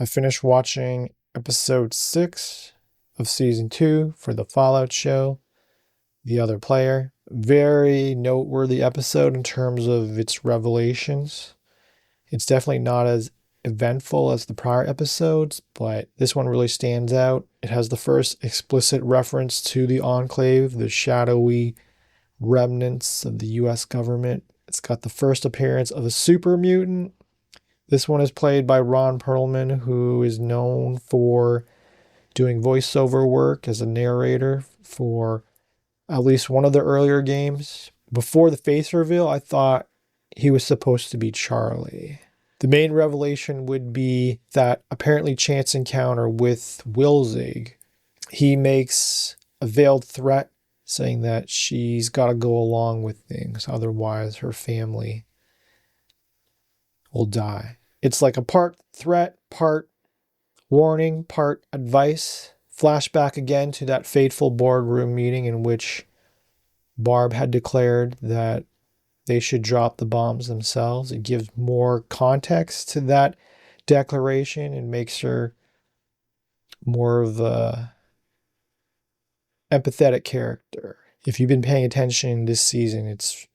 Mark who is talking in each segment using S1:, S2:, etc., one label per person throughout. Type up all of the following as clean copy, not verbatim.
S1: I finished watching episode 6 of season 2 for the Fallout show, The Other Player. Very noteworthy episode in terms of its revelations. It's definitely not as eventful as the prior episodes, but this one really stands out. It has the first explicit reference to the Enclave, the shadowy remnants of the US government. It's got the first appearance of a super mutant. This one is played by Ron Perlman, who is known for doing voiceover work as a narrator for at least one of the earlier games. Before the face reveal, I thought he was supposed to be Charlie. The main revelation would be that apparently Chance encounter with Wilzig. He makes a veiled threat saying that she's got to go along with things, otherwise her family will die. It's like a part threat, part warning, part advice. Flashback again to that fateful boardroom meeting in which Barb had declared that they should drop the bombs themselves. It gives more context to that declaration and makes her more of a empathetic character. If you've been paying attention this season, it's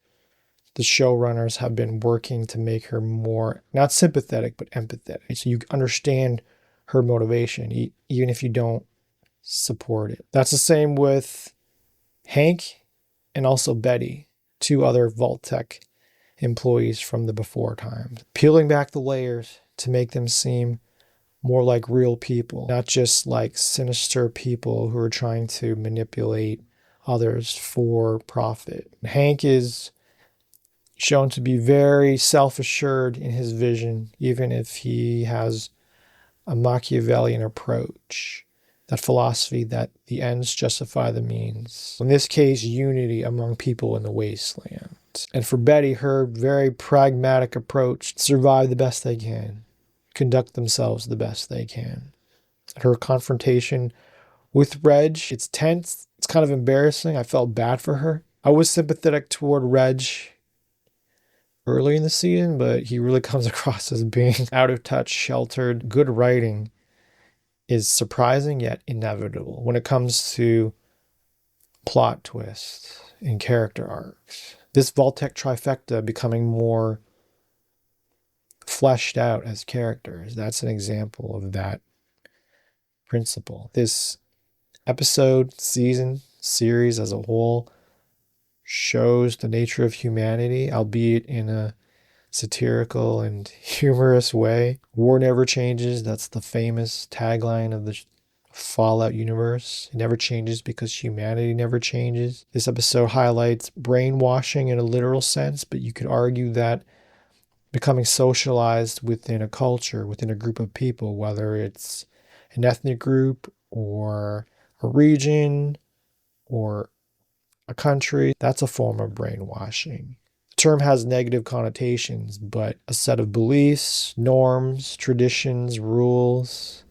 S1: the showrunners have been working to make her more, not sympathetic, but empathetic. So you understand her motivation, even if you don't support it. That's the same with Hank and also Betty, two other Vault-Tec employees from the before times. Peeling back the layers to make them seem more like real people, not just like sinister people who are trying to manipulate others for profit. Hank is shown to be very self-assured in his vision, even if he has a Machiavellian approach. That philosophy that the ends justify the means. In this case, unity among people in the wasteland. And for Betty, her very pragmatic approach, survive the best they can, conduct themselves the best they can. Her confrontation with Reg, it's tense, it's kind of embarrassing. I felt bad for her. I was sympathetic toward Reg early in the season, but he really comes across as being out of touch, sheltered. Good writing is surprising yet inevitable when it comes to plot twists and character arcs. This Vault-Tec trifecta becoming more fleshed out as characters. That's an example of that principle. This episode, season, series as a whole shows the nature of humanity, albeit in a satirical and humorous way. War never changes. That's the famous tagline of the Fallout universe. It never changes because humanity never changes. This episode highlights brainwashing in a literal sense, but you could argue that becoming socialized within a culture, within a group of people, whether it's an ethnic group or a region or a country, that's a form of brainwashing. The term has negative connotations, but a set of beliefs, norms, traditions, rules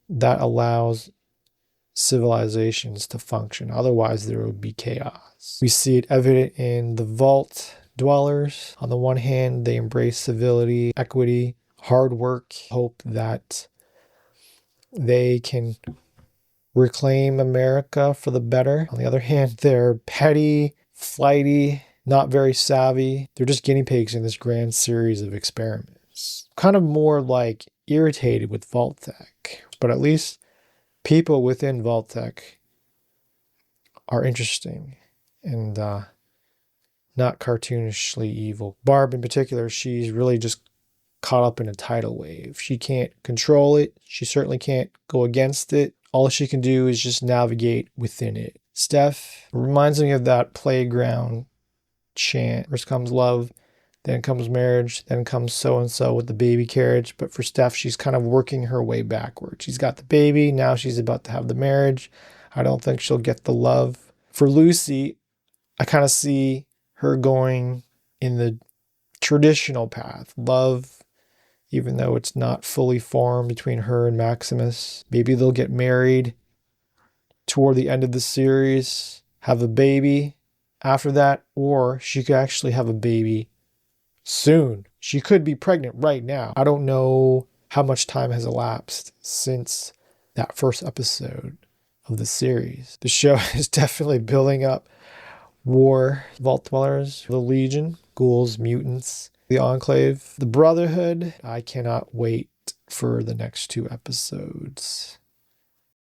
S1: that allows civilizations to function. Otherwise, there would be chaos. We see it evident in the Vault dwellers. On the one hand, they embrace civility, equity, hard work, hope that they can reclaim America for the better. On the other hand, they're petty, flighty, not very savvy. They're just guinea pigs in this grand series of experiments. Kind of more like irritated with Vault-Tec, but at least people within Vault-Tec are interesting and not cartoonishly evil. Barb in particular, she's really just caught up in a tidal wave. She can't control it. She certainly can't go against it. All she can do is just navigate within it. Steph reminds me of that playground chant. First comes love, then comes marriage, then comes so-and-so with the baby carriage. But for Steph, she's kind of working her way backward. She's got the baby, now she's about to have the marriage. I don't think she'll get the love. For Lucy, I kind of see her going in the traditional path. Love, even though it's not fully formed between her and Maximus. Maybe they'll get married toward the end of the series, have a baby after that, or she could actually have a baby soon. She could be pregnant right now. I don't know how much time has elapsed since that first episode of the series. The show is definitely building up war, Vault Dwellers, the Legion, ghouls, mutants, the Enclave, the Brotherhood. I cannot wait for the next 2 episodes.